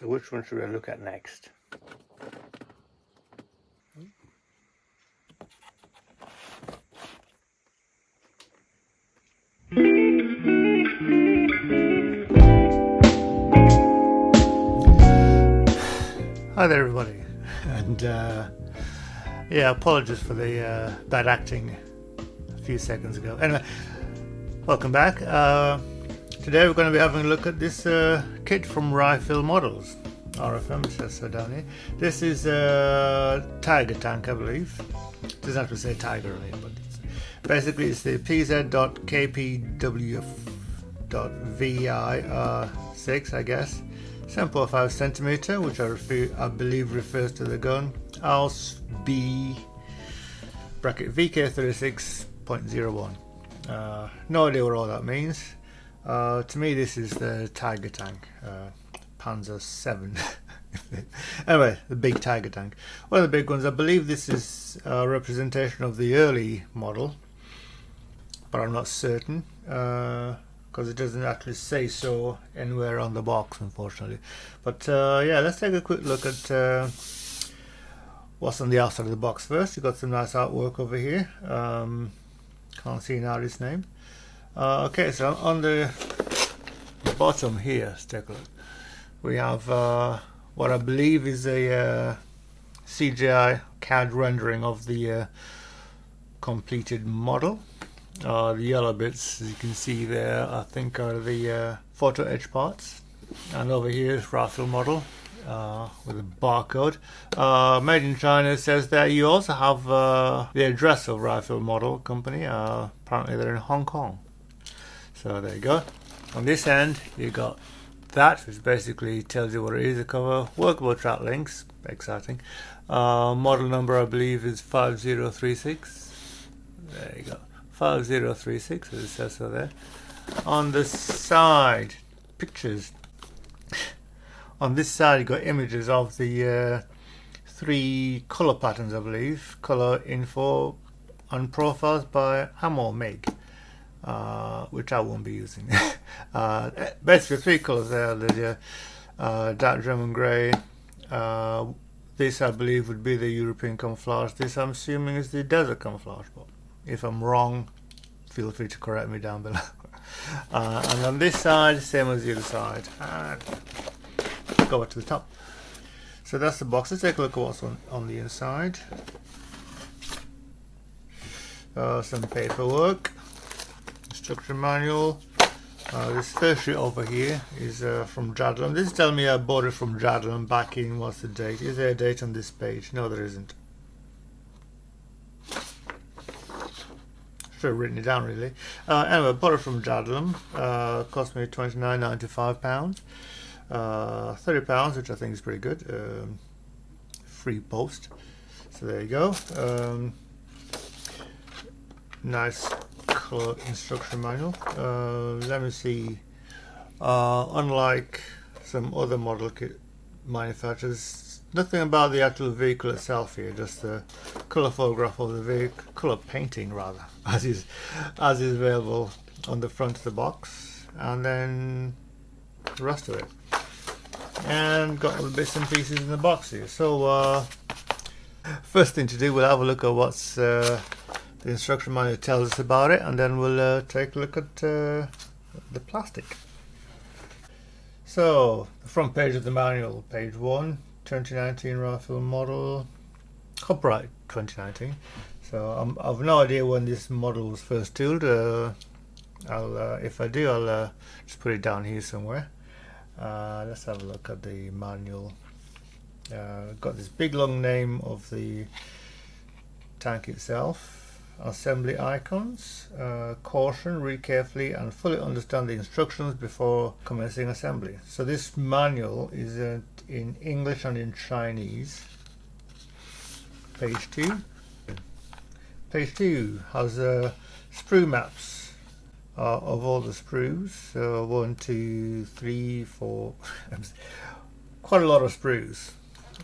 So which one should we look at next? Hi there everybody, and yeah, apologies for the bad acting a few seconds ago. Anyway, welcome back. Today we're going to be having a look at this kit from Rye Field Models, RFM, it says so down here. This is a Tiger tank, I believe. It doesn't have to say Tiger on it, but basically it's the PZ.KPWF.VI6, I guess. 7.5 centimeter, which I believe refers to the gun. ALS B bracket VK36.01. No idea what all that means. To me, this is the Tiger tank, Panzer 7. Anyway, the big Tiger tank. One of the big ones. I believe this is a representation of the early model, but I'm not certain. Because it doesn't actually say so anywhere on the box, unfortunately. But yeah, let's take a quick look at what's on the outside of the box first. You've got some nice artwork over here. Can't see an artist's name. Okay, so on the bottom here, let's take a look. We have what I believe is a CGI CAD rendering of the completed model. The yellow bits, as you can see there, I think are the photo etch parts, and over here is Rye Field model with a barcode. Made in China says that. You also have the address of Rye Field Model Company. Apparently they're in Hong Kong. So there you go. On this end you got that, which basically tells you what it is. The cover, workable track links, exciting. Model number I believe is 5036. There you go. 5036, as it says so there. On the side, pictures. On this side you got images of the 3 color patterns, I believe. Color info and profiles by Ammo Meg, which I won't be using. Basically 3 colors there. The dark German grey. This I believe would be the European camouflage. This I'm assuming is the desert camouflage, but if I'm wrong, feel free to correct me down below. And on this side, same as the other side. And go back to the top. So that's the box. Let's take a look at what's on the inside. Some paperwork, instruction manual. This first sheet over here is from Jadlam. This is telling me I bought it from Jadlam back in, what's the date? Is there a date on this page? No, there isn't. Should have written it down really. Anyway, I bought it from Jadlam. Cost me £29.95. £30, which I think is pretty good. Free post. So there you go. Nice colour instruction manual. Let me see. Unlike some other model kit manufacturers, nothing about the actual vehicle itself here, just the colour photograph of the vehicle, colour painting rather, as is available on the front of the box, and then the rest of it. And got all the bits and pieces in the box here. So first thing to do, we'll have a look at what's the instruction manual tells us about it, and then we'll take a look at the plastic. So the front page of the manual, page 1. 2019 Rye Field model, copyright 2019. So I've no idea when this model was first tooled. If I do, I'll just put it down here somewhere. Let's have a look at the manual. Got this big long name of the tank itself. Assembly icons. Caution: read carefully and fully understand the instructions before commencing assembly. So this manual is in English and in Chinese. Page 2. Page 2 has sprue maps of all the sprues. So 1, 2, 3, 4. Quite a lot of sprues.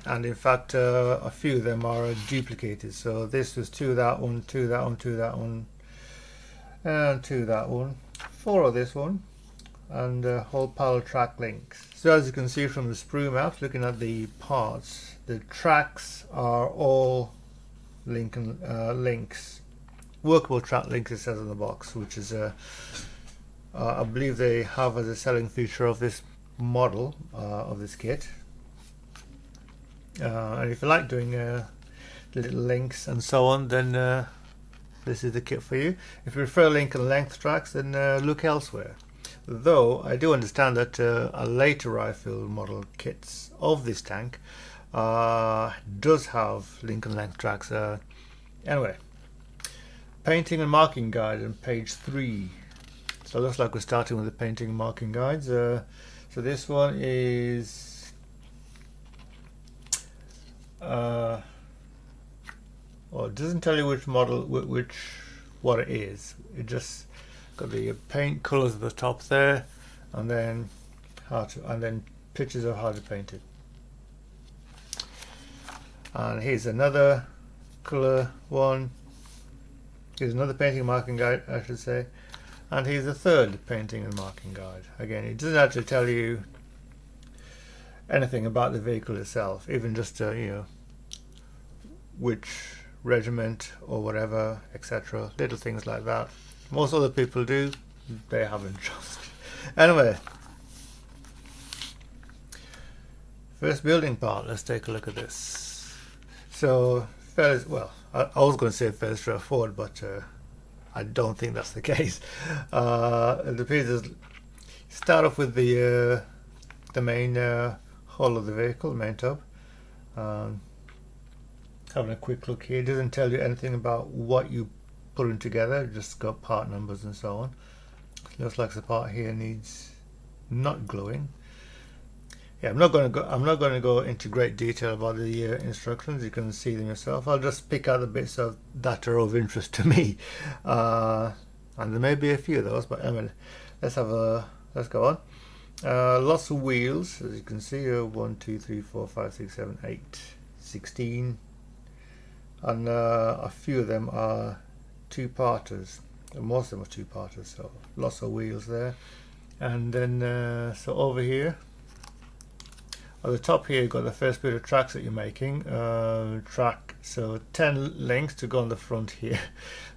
And in fact a few of them are duplicated. So this was 2 that one, 2 that one, 2 that one, and 2 that one, 4 of this one, and whole pile of track links. So as you can see from the sprue maps, looking at the parts, the tracks are all links, workable track links, it says on the box, which is I believe they have as a selling feature of this model, of this kit. And if you like doing little links and so on, then this is the kit for you. If you prefer link and length tracks, then look elsewhere. Though I do understand that a later Rye Field model kits of this tank does have link and length tracks. Anyway, painting and marking guide on page 3. So it looks like we're starting with the painting and marking guides. So this one is well, it doesn't tell you which model, what it is. It just got the paint colors at the top there, and then pictures of how to paint it. And here's another color one. Here's another painting and marking guide, I should say. And here's the third painting and marking guide. Again, it doesn't actually tell you anything about the vehicle itself, even just you know, which regiment or whatever, etc. Little things like that. Most other people do, they haven't just. Anyway, first building part, let's take a look at this. So, fairly, well, I was going to say fairly straightforward, but I don't think that's the case. The pieces start off with the main hull of the vehicle, the main tub. Having a quick look here, it doesn't tell you anything about what you putting together, just got part numbers and so on. Looks like the part here needs not gluing. Yeah, I'm not going to go into great detail about the instructions. You can see them yourself. I'll just pick out the bits that are of interest to me, and there may be a few of those. But anyway, let's go on. Lots of wheels, as you can see. 1, 2, 3, 4, 5, 6, 7, 8, 16, and a few of them are two-parters. Most of them are two-parters, so lots of wheels there. And then so over here at the top here, you've got the first bit of tracks that you're making. So 10 links to go on the front here.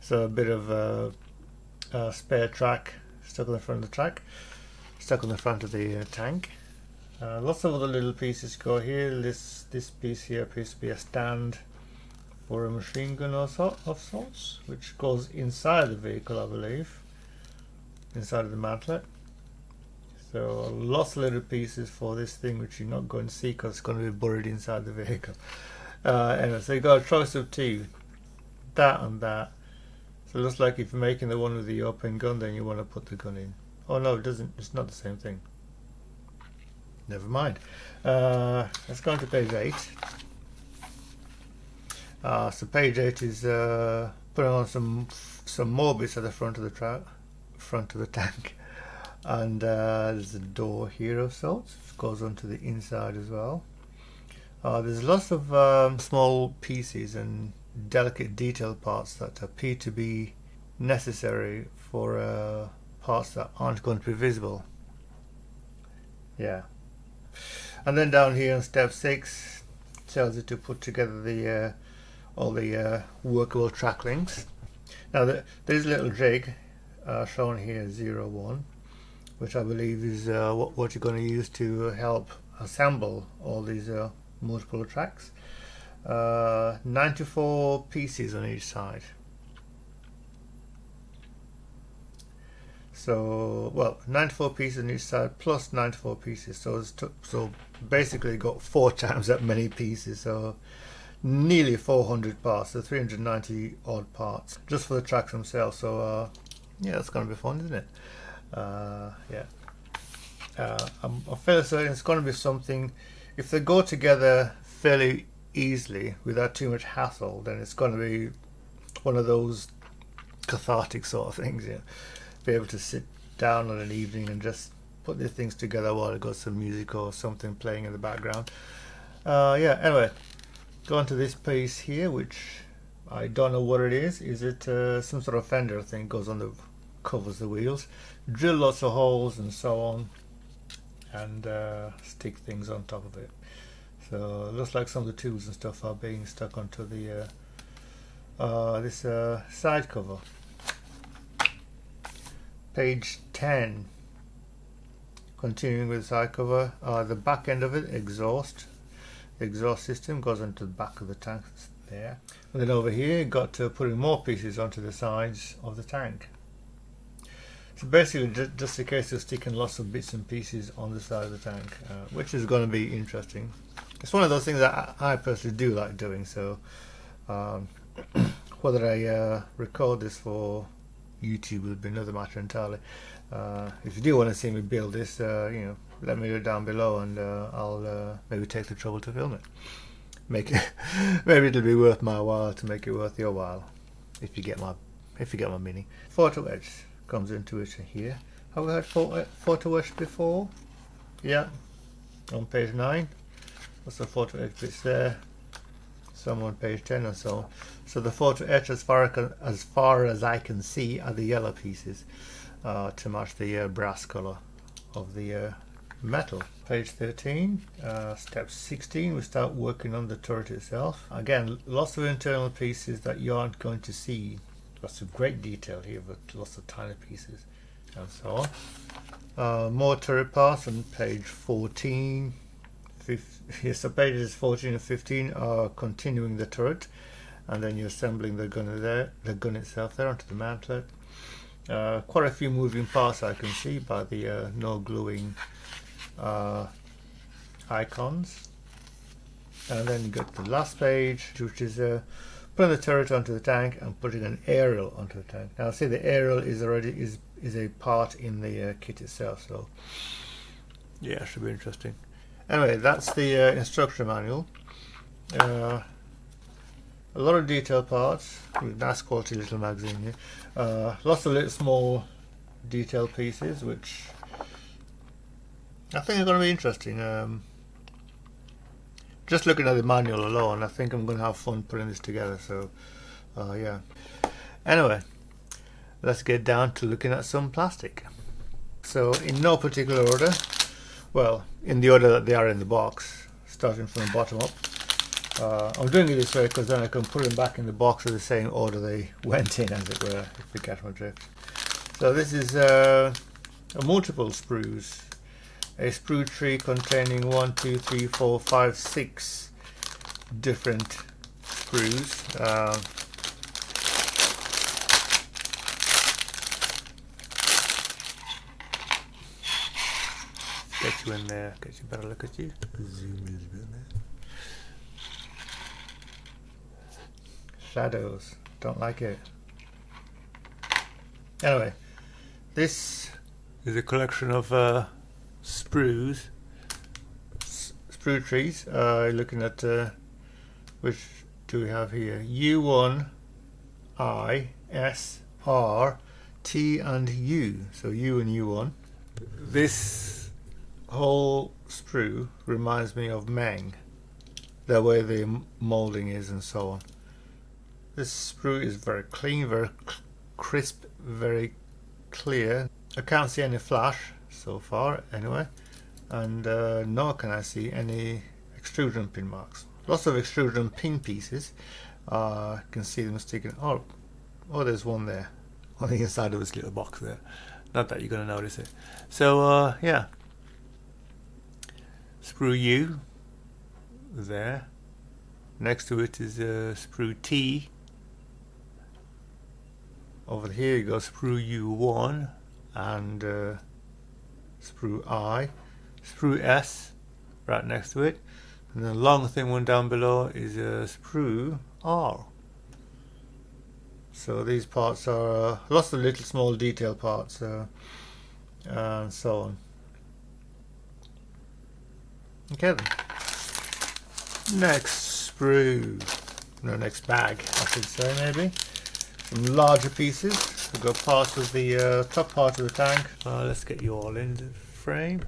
So a bit of a spare track stuck on the front of the track, stuck on the front of the tank. Lots of other little pieces go here. This piece here appears to be a stand for a machine gun of sorts, which goes inside the vehicle, I believe, inside of the mantlet. So lots of little pieces for this thing, which you're not going to see because it's going to be buried inside the vehicle. Anyway, so you've got a choice of two, that and that. So it looks like if you're making the one with the open gun, then you want to put the gun in. Oh no, it doesn't. It's not the same thing. Never mind. Let's go on to page 8. So page 8 is putting on some more bits at the front of the tank. And there's a door here of sorts. It goes onto the inside as well. There's lots of small pieces and delicate detail parts that appear to be necessary for parts that aren't going to be visible. Yeah. And then down here on step 6 tells you to put together all the workable track links. Now there's a little jig shown here, 01, which I believe is what you're going to use to help assemble all these multiple tracks. 94 pieces on each side. So, well, 94 pieces on each side plus 94 pieces. So basically got 4 times that many pieces. So nearly 400 parts. So 390 odd parts just for the tracks themselves. So yeah, that's going to be fun, isn't it? Yeah. I'm fairly certain it's going to be something. If they go together fairly easily without too much hassle, then it's going to be one of those cathartic sort of things. Yeah. Be able to sit down on an evening and just put these things together while it got some music or something playing in the background. Yeah, anyway, go on to this piece here, which I don't know what it is. Is it some sort of fender thing? Goes on the covers the wheels. drill lots of holes and so on, and stick things on top of it. So it looks like some of the tools and stuff are being stuck onto the this side cover. Page 10, continuing with the side cover, the back end of it, exhaust. The exhaust system goes onto the back of the tank there. And then over here, got to putting more pieces onto the sides of the tank. So basically just a case of sticking lots of bits and pieces on the side of the tank, which is going to be interesting. It's one of those things that I personally do like doing, so whether I record this for YouTube will be another matter entirely. If you do want to see me build this, you know, let me know down below, and I'll maybe take the trouble to film it. Make it maybe it'll be worth my while to make it worth your while, if you get my meaning. Photo edge comes into it here. Have we had photo edge before? Yeah, on page 9. What's the photo edge bits there? Some on page 10 or so. So the photo etch, as far as I can see, are the yellow pieces to match the brass color of the metal. Page 13, step 16, we start working on the turret itself. Again, lots of internal pieces that you aren't going to see. Lots of great detail here, but lots of tiny pieces and so on. More turret parts on page 14. So pages 14 and 15 are continuing the turret, and then you're assembling the gun there, the gun itself there onto the mantlet. Quite a few moving parts I can see by the no gluing icons. And then you get to the last page, which is putting the turret onto the tank and putting an aerial onto the tank. Now see, the aerial is already is a part in the kit itself, so yeah, should be interesting. Anyway, that's the instruction manual. A lot of detail parts, nice quality little magazine here. Lots of little small detail pieces, which I think are going to be interesting. Just looking at the manual alone, I think I'm going to have fun putting this together. So, yeah. Anyway, let's get down to looking at some plastic. So, in no particular order. Well, in the order that they are in the box, starting from the bottom up. I'm doing it this way because then I can put them back in the box in the same order they went in, as it were, if you catch my drift. So this is a multiple sprues. A sprue tree containing 1, 2, 3, 4, 5, 6 different sprues. Get you in there, get you a better look at you. Zoom a little bit there. Shadows, don't like it. Anyway, this is a collection of sprues, sprue trees. Looking at which do we have here? U1, I, S, R, T, and U. So U and U1. This whole sprue reminds me of Meng, the way the moulding is and so on. This sprue is very clean, very crisp, very clear. I can't see any flash so far anyway, and nor can I see any extrusion pin marks. Lots of extrusion pin pieces. I can see them sticking. Oh, there's one there on the inside of this little box there. Not that you're going to notice it. So yeah, sprue U there. Next to it is sprue T. Over here you go sprue U1 and sprue I, sprue S right next to it, and the long thin one down below is sprue R. So these parts are lots of little small detail parts and so on. Okay then. Next sprue, no, next bag I should say, maybe. Some larger pieces. We've got parts of the top part of the tank. Let's get you all in the frame.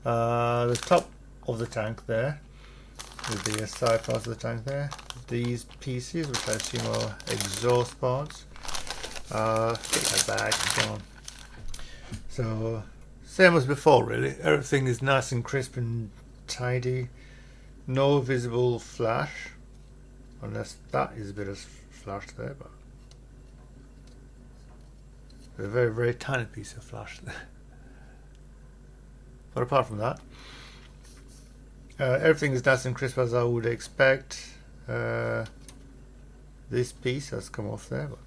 The top of the tank there, with the side parts of the tank there. These pieces, which I assume are exhaust parts. Take that bag and so on. So same as before really, everything is nice and crisp and tidy, no visible flash, unless that is a bit of flash there, but a very, very tiny piece of flash there. But apart from that, everything is nice and crisp as I would expect. This piece has come off there, but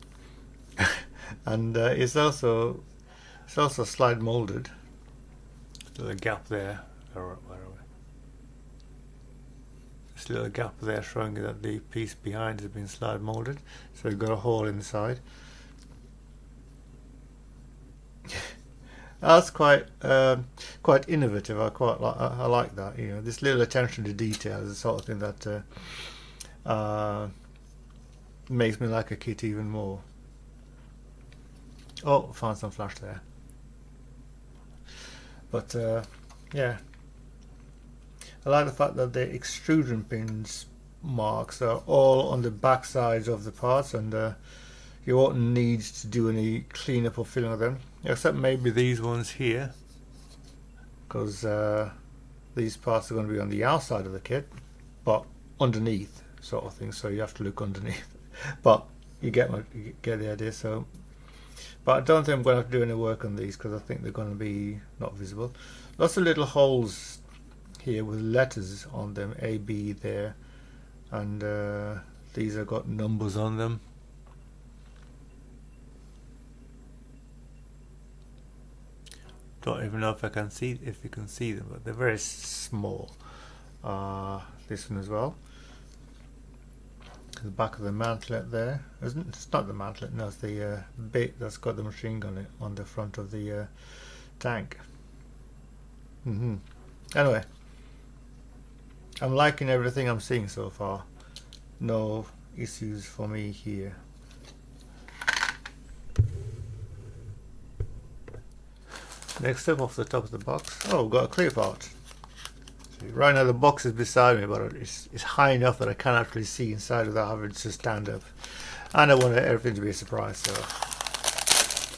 and it's also slide molded. There's a gap there. Where are we? This little gap there showing you that the piece behind has been slide molded, so we've got a hole inside. That's quite innovative. I like that. You know, this little attention to detail is the sort of thing that makes me like a kit even more. Oh, found some flash there. But yeah, I like the fact that the extrusion pins marks are all on the back sides of the parts, and you won't need to do any cleanup or filling of them, except maybe these ones here, because these parts are going to be on the outside of the kit, but underneath, sort of thing. So you have to look underneath. But you get the idea. So, but I don't think I'm going to have to do any work on these because I think they're going to be not visible. Lots of little holes here with letters on them, A, B there, and these have got numbers on them. Don't even know if you can see them, but they're very small. This one as well. The back of the mantlet there. It's not the mantlet, no, it's the bit that's got the machine gun on the front of the tank. Anyway, I'm liking everything I'm seeing so far. No issues for me here. Next up, off the top of the box, oh, we've got a clear part. Right now the box is beside me, but it's high enough that I can't actually see inside without having to stand up. And I want everything to be a surprise, so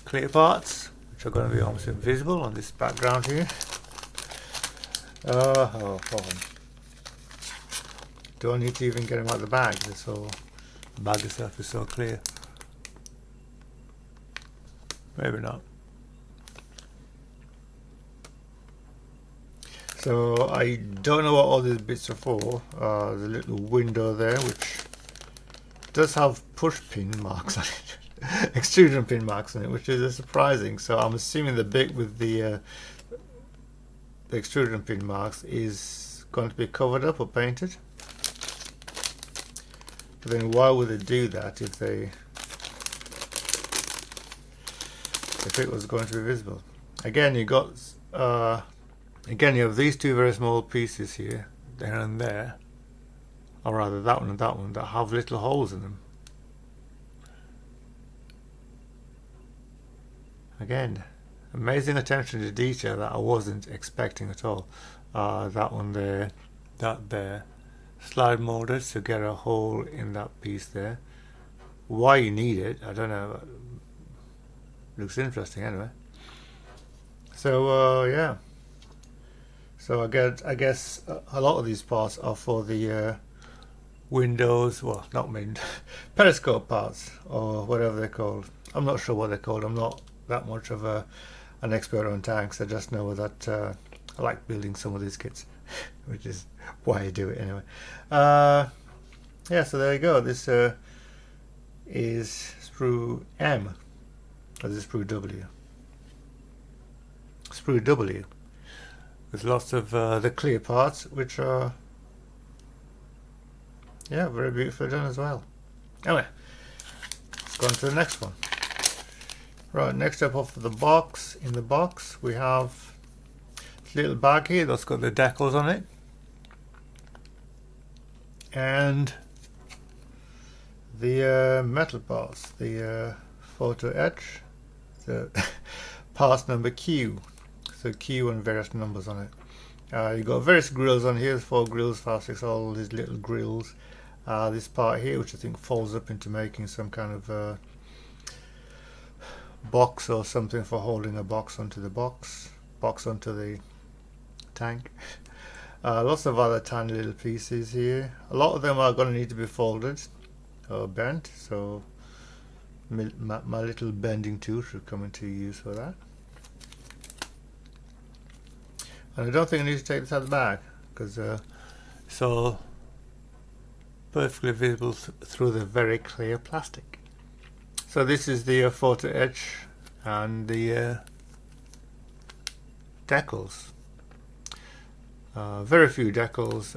clear parts, which are going to be almost invisible on this background here. Oh, do I need to even get them out of the bag? This whole bag itself is so clear. Maybe not. So I don't know what all these bits are for. The little window there, which does have push pin marks on it, extrusion pin marks on it, which is surprising. So I'm assuming the bit with the extrusion pin marks is going to be covered up or painted. But then why would they do that if it was going to be visible? Again, you got again, you have these two very small pieces here, there and there, or rather that one and that one, that have little holes in them. Again, amazing attention to detail that I wasn't expecting at all. That one there, that there, slide molded to get a hole in that piece there. Why you need it, I don't know. Looks interesting anyway. So yeah. So I guess a lot of these parts are for the windows, well, not windows, periscope parts, or whatever they're called. I'm not sure what they're called. I'm not that much of an expert on tanks. I just know that I like building some of these kits, which is why I do it anyway. Yeah, so there you go. This is sprue M, or this is sprue W. Sprue W. With lots of the clear parts, which are, yeah, very beautifully done as well. Anyway, let's go on to the next one. Right, next up off the box, in the box we have this little bag here that's got the decals on it, and the metal parts, the photo etch, the parts number Q. So Q and various numbers on it. You've got various grills on here, 4 grills, 5, 6, all these little grills. This part here, which I think folds up into making some kind of box or something for holding a box onto the box onto the tank. Lots of other tiny little pieces here. A lot of them are going to need to be folded or bent, so my little bending tool should come into use for that. And I don't think I need to take this out of the bag, because it's all perfectly visible through the very clear plastic. So this is the photo etch and the decals. Very few decals,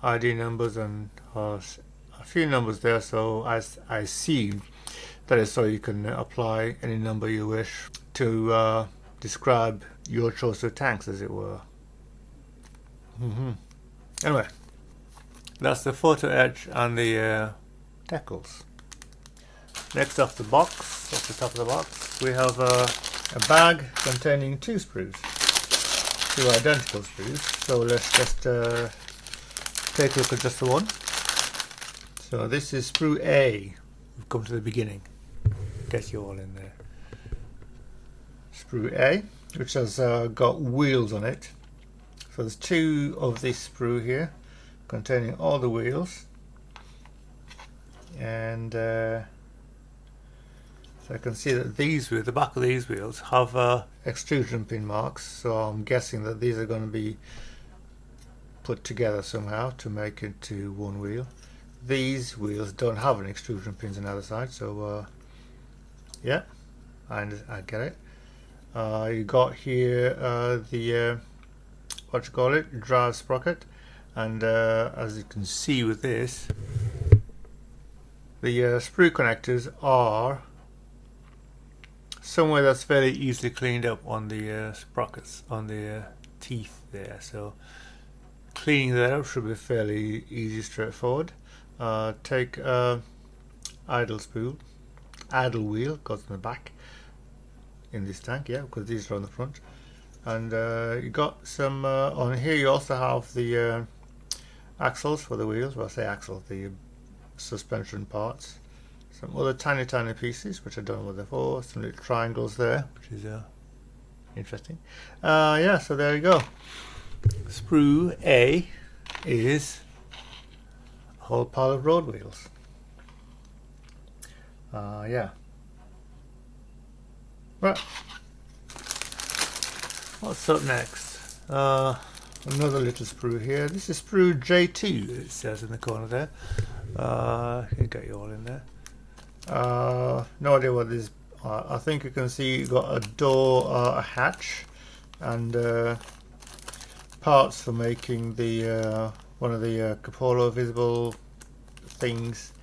ID numbers, and a few numbers there, so I assume that is so you can apply any number you wish to describe your choice of tanks, as it were. Anyway, that's the photo etch and the decals. Next off the box, off the top of the box, we have a bag containing two sprues, two identical sprues. So let's just take a look at just the one. So this is sprue A. We've come to the beginning. Get you all in there. Sprue A, which has got wheels on it. So there's two of this sprue here, containing all the wheels, and so I can see that these wheels, the back of these wheels, have extrusion pin marks. So I'm guessing that these are going to be put together somehow to make it to one wheel. These wheels don't have any extrusion pins on the other side, so yeah, I get it. You got here the what you call it, drive sprocket, and as you can see with this, the sprue connectors are somewhere that's fairly easily cleaned up on the sprockets, on the teeth there. So cleaning that up should be fairly easy, straightforward. Take idle spool, idle wheel goes in the back in this tank, yeah, because these are on the front, and you got some on here. You also have the axles for the wheels. Well, I say axles, the suspension parts. Some other tiny pieces which I don't know what they're for. Some little triangles there, which is interesting. Yeah, so there you go. Sprue A is a whole pile of road wheels. Yeah. Right. What's up next? Another little sprue here. This is sprue J2, it says in the corner there. I can get you all in there. No idea what this is. I think you can see you've got a door, a hatch, and parts for making the one of the cupola visible things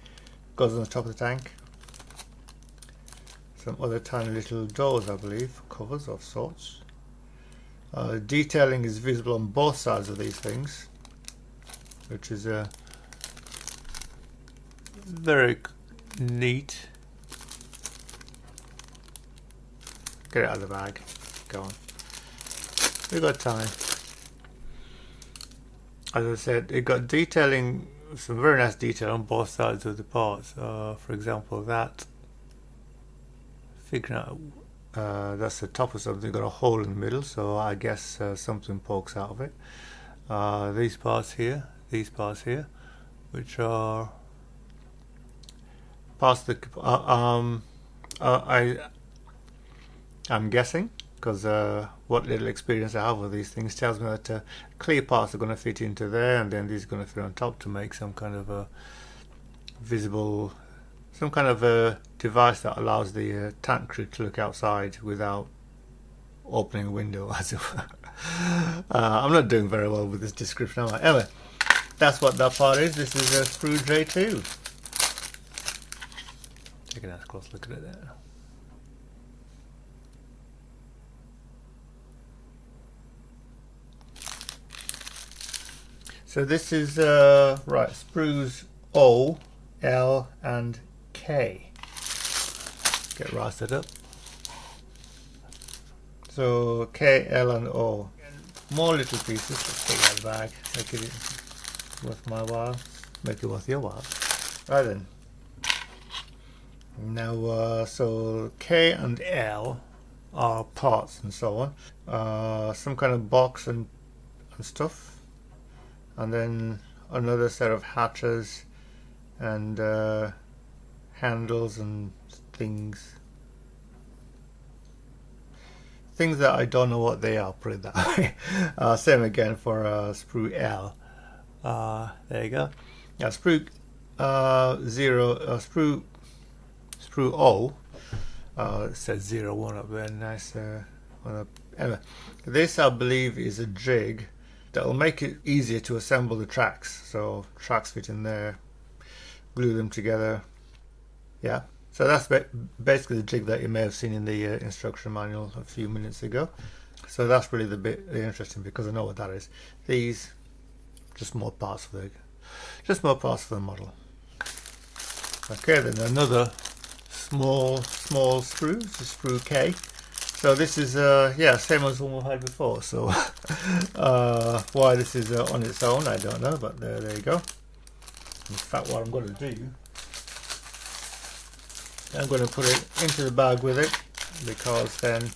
goes on the top of the tank. Some other tiny little doors, I believe, covers of sorts. Detailing is visible on both sides of these things, which is very neat. Get it out of the bag. Go on. We've got time. As I said, it got detailing, some very nice detail on both sides of the parts. For example, that, figuring out that's the top of something, got a hole in the middle, so I guess something pokes out of it. These parts here, which are parts of the I'm guessing, because what little experience I have with these things tells me that clear parts are going to fit into there, and then these are going to fit on top to make some kind of a visible, some kind of a device that allows the tank crew to look outside without opening a window, as it were. I'm not doing very well with this description, am I? Anyway, that's what that part is. This is a sprue J2. Take a nice close look at it there. So this is right, sprues O, L, and K. Get rusted up. So K, L, and O. More little pieces. Let's take that bag. Make it worth my while. Make it worth your while. Right then. Now, so K and L are parts and so on. Some kind of box and stuff, and then another set of hatches and handles and things that I don't know what they are, put it that way. Same again for sprue L. There you go. Now sprue sprue O, it says 01 up there, nice. Anyway, this I believe is a jig that will make it easier to assemble the tracks. So tracks fit in there, glue them together. Yeah, so that's basically the jig that you may have seen in the instruction manual a few minutes ago. So that's really the bit interesting, because I know what that is. These just more parts for the model. Okay, then another small sprue, this is sprue K. So this is yeah, same as one we had before. So why this is on its own, I don't know, but there you go. In fact, what I'm going to do, I'm going to put it into the bag with it, because then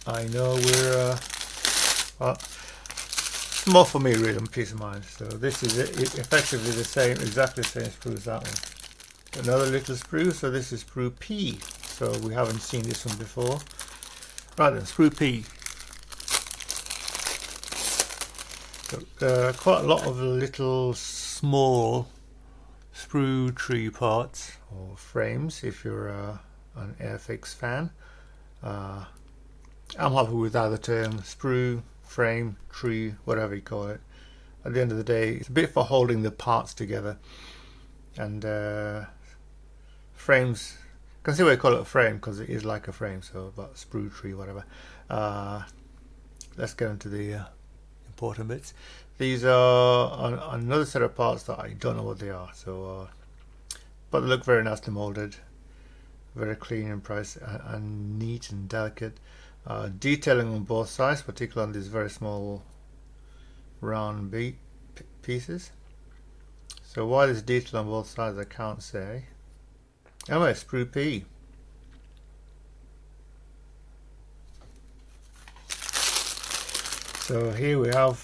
I know we're well, it's more for me really, and peace of mind. So this is effectively the same, exactly the same sprue as that one. Another little sprue, so this is sprue P. So we haven't seen this one before. Right then, sprue P. So, quite a lot of little small sprue tree parts or frames if you're an Airfix fan. I'm happy with either term, sprue, frame, tree, whatever you call it. At the end of the day, it's a bit for holding the parts together. And frames, you can see why I call it a frame, because it is like a frame. So, but sprue, tree, whatever. Let's get into the important bits. These are another set of parts that I don't know what they are. So, but they look very nicely molded, very clean and price and neat and delicate. Detailing on both sides, particularly on these very small round pieces. So why there's detail on both sides I can't say. Anyway, sprue P. So here we have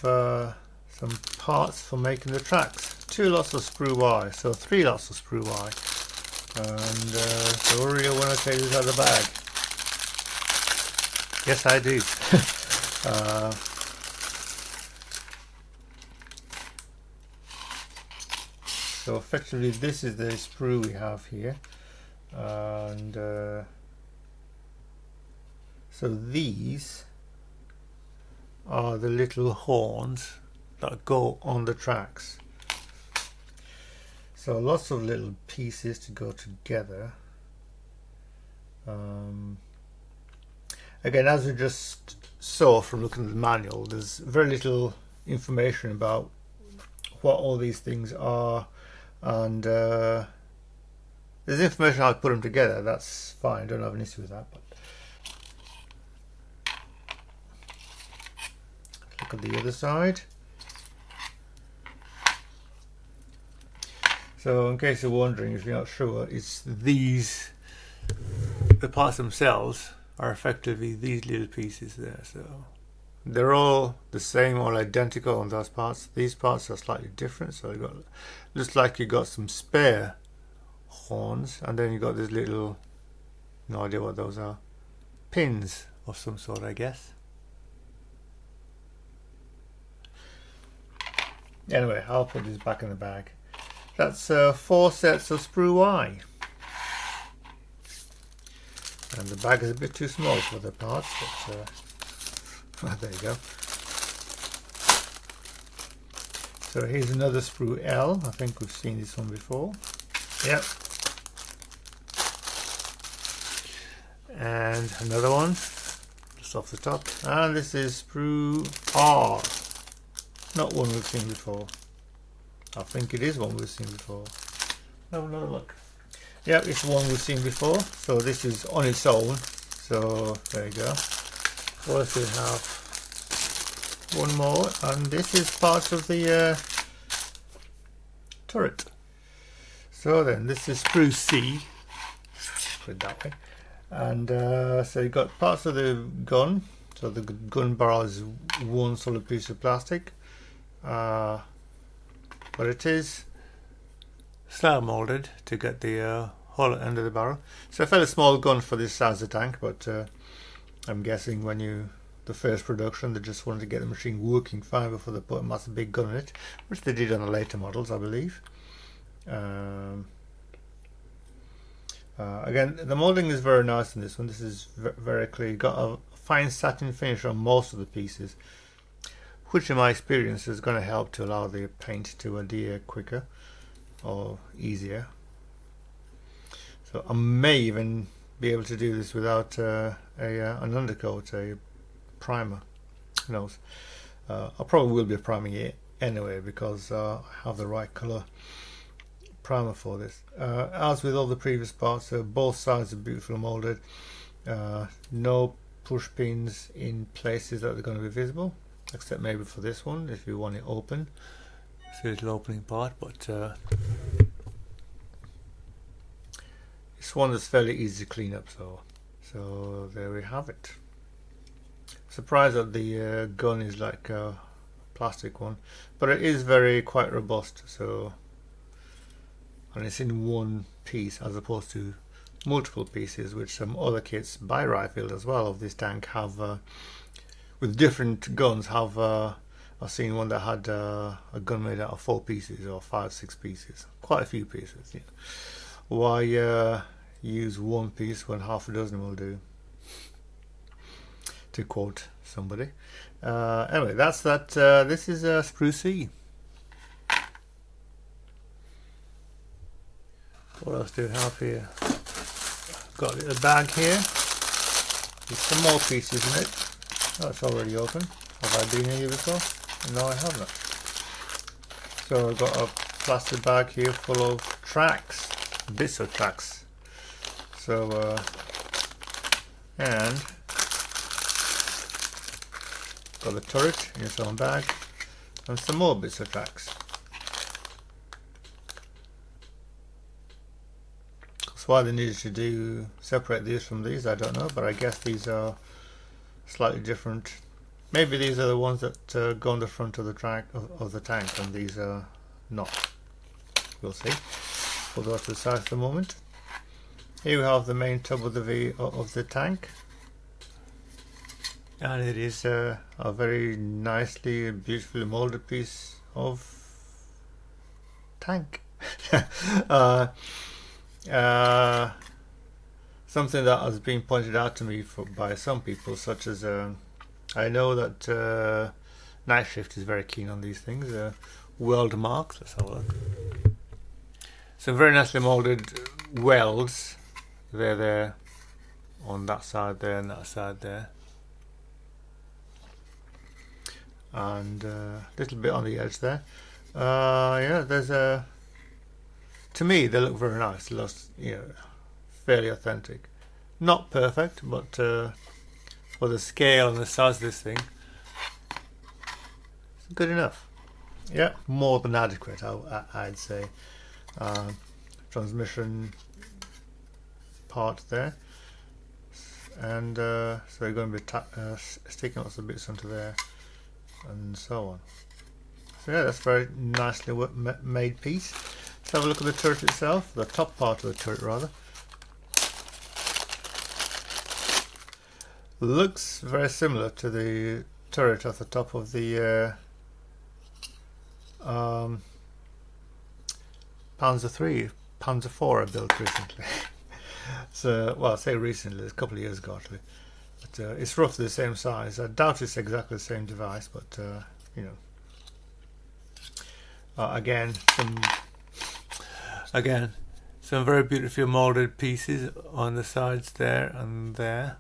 some parts for making the tracks. 2 lots of sprue Y, so 3 lots of sprue Y. And so I really want to take this out of the bag. Yes, I do. So effectively this is the sprue we have here, and so these are the little horns that go on the tracks. So lots of little pieces to go together. Again, as we just saw from looking at the manual, there's very little information about what all these things are, and there's information how to put them together. That's fine, I don't have an issue with that. But look at the other side. So in case you're wondering, if you're not sure, it's these, the parts themselves are effectively these little pieces there. So they're all the same, all identical on those parts. These parts are slightly different, so you got, looks like you got some spare horns, and then you got this little, no idea what those are, pins of some sort, I guess. Anyway, I'll put this back in the bag. That's 4 sets of sprue Y. And the bag is a bit too small for the parts, but well, there you go. So here's another sprue L. I think we've seen this one before. Yep. And another one, just off the top. And this is sprue R. Not one we've seen before. I think it is one we've seen before. Have another look. Yeah, it's one we've seen before. So this is on its own. So there you go. What else do we have? One more, and this is part of the turret. So then, this is sprue C, put it that way, and so you've got parts of the gun. So the gun barrel is one solid piece of plastic, but it is slab molded to get the hollow end of the barrel. So a fairly small gun for this size of tank, but I'm guessing when the first production, they just wanted to get the machine working fine before they put a massive big gun in it, which they did on the later models, I believe. Again, the molding is very nice in this one. This is very clear. You've got a fine satin finish on most of the pieces, which in my experience is going to help to allow the paint to adhere quicker or easier. So I may even be able to do this without an undercoat, a primer. Who knows? I probably will be priming it anyway because I have the right color primer for this. As with all the previous parts, both sides are beautifully molded. No push pins in places that are going to be visible, except maybe for this one if you want it open. It's a little opening part, but it's one that's fairly easy to clean up. So there we have it. Surprised that the gun is like a plastic one, but it is quite robust. So, and it's in one piece as opposed to multiple pieces, which some other kits by Rye Field as well of this tank have with different guns. I've seen one that had a gun made out of 4 pieces or 5, 6 pieces, quite a few pieces. Yeah. Why use one piece when half a dozen will do, to quote somebody. Anyway, that's that. This is sprue C. What else do we have here? Got a little bag here with some more pieces in it. Oh, it's already open. Have I been here before? No, I haven't. So I've got a plastic bag here full of tracks, bits of tracks. So and got the turret in its own bag and some more bits of tracks. Why they needed to separate these from these, I don't know, but I guess these are slightly different. Maybe these are the ones that go on the front of the of the tank, and these are not. We'll see. We'll go to the side for the moment. Here we have the main tub of the tank, and it is a very nicely and beautifully molded piece of tank. Something that has been pointed out to me by some people, such as I know that Nightshift is very keen on these things. Weld marks, let's have a look. Some very nicely molded welds. They're there on that side there and that side there, and a little bit on the edge there. Yeah, there's a. To me, they look very nice. They look, fairly authentic. Not perfect, but for the scale and the size of this thing, it's good enough. Yeah, more than adequate, I'd say. Transmission part there, and so you're going to be sticking lots of bits onto there, and so on. So yeah, that's a very nicely made piece. Let's have a look at the turret itself, the top part of the turret rather. Looks very similar to the turret at the top of the Panzer III, Panzer IV I built recently. So, well, I say recently, a couple of years ago actually. But it's roughly the same size. I doubt it's exactly the same device, but Again, some very beautifully molded pieces on the sides there and there.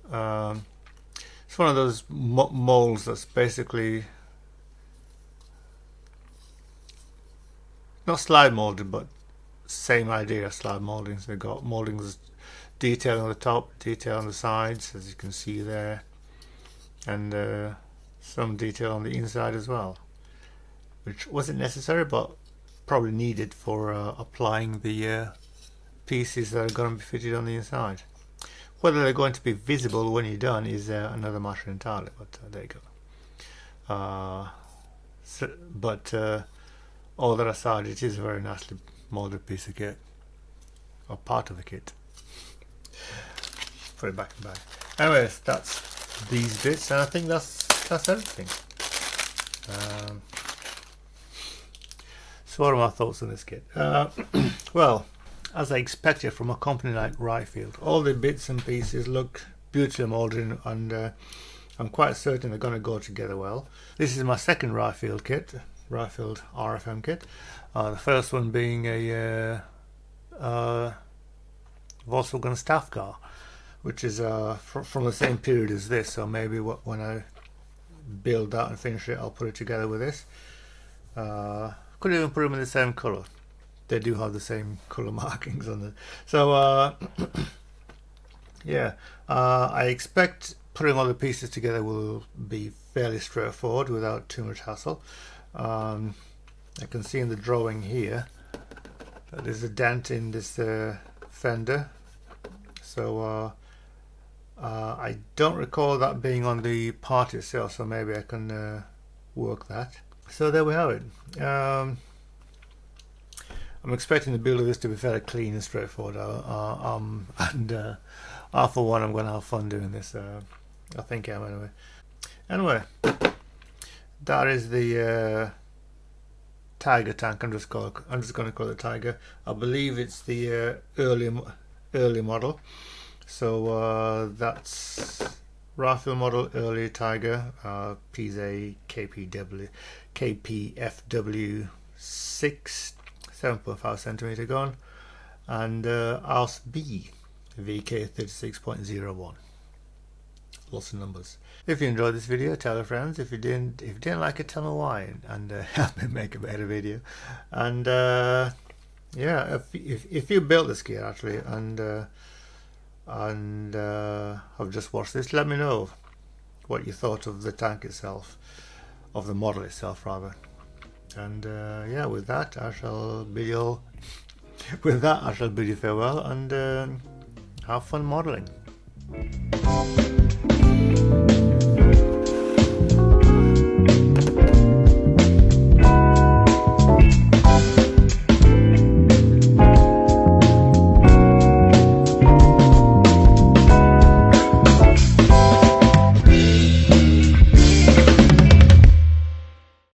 It's one of those molds that's basically not slide molded, but same idea of slide molding. So they've got moldings, detail on the top, detail on the sides, as you can see there, and some detail on the inside as well. which wasn't necessary but probably needed for applying the pieces that are going to be fitted on the inside. Whether they're going to be visible when you're done is another matter entirely, but there you go. But all that aside, it is a very nicely molded piece of kit, or part of the kit. Put it back in the bag. Anyways, that's these bits, and I think that's everything. So what are my thoughts on this kit? Well, as I expected from a company like Rye Field, all the bits and pieces look beautifully molded, and I'm quite certain they're going to go together well. This is my second Rye Field kit, Rye Field RFM kit. The first one being a Volkswagen staff car, which is from the same period as this, so maybe when I build that and finish it, I'll put it together with this. Could even put them in the same colour. They do have the same colour markings on them. So yeah, I expect putting all the pieces together will be fairly straightforward without too much hassle. I can see in the drawing here that there's a dent in this fender, so I don't recall that being on the part itself, so maybe I can work that. So there we have it. I'm expecting the build of this to be fairly clean and straightforward, and for one, I'm going to have fun doing this. I think I am anyway. That is the Tiger tank. I'm just going to call it Tiger. I believe it's the early model. So that's Rye Field model early Tiger, PZA KPFW 6, 7.5 centimeter gun, and ARS B VK 36.01. Lots of numbers. If you enjoyed this video, tell your friends. If you didn't like it, tell me why, and help me make a better video. And yeah, if you built this gear actually and I've just watched this, let me know what you thought of the tank itself, of the model itself rather. And yeah, with that I shall bid you farewell, and have fun modeling.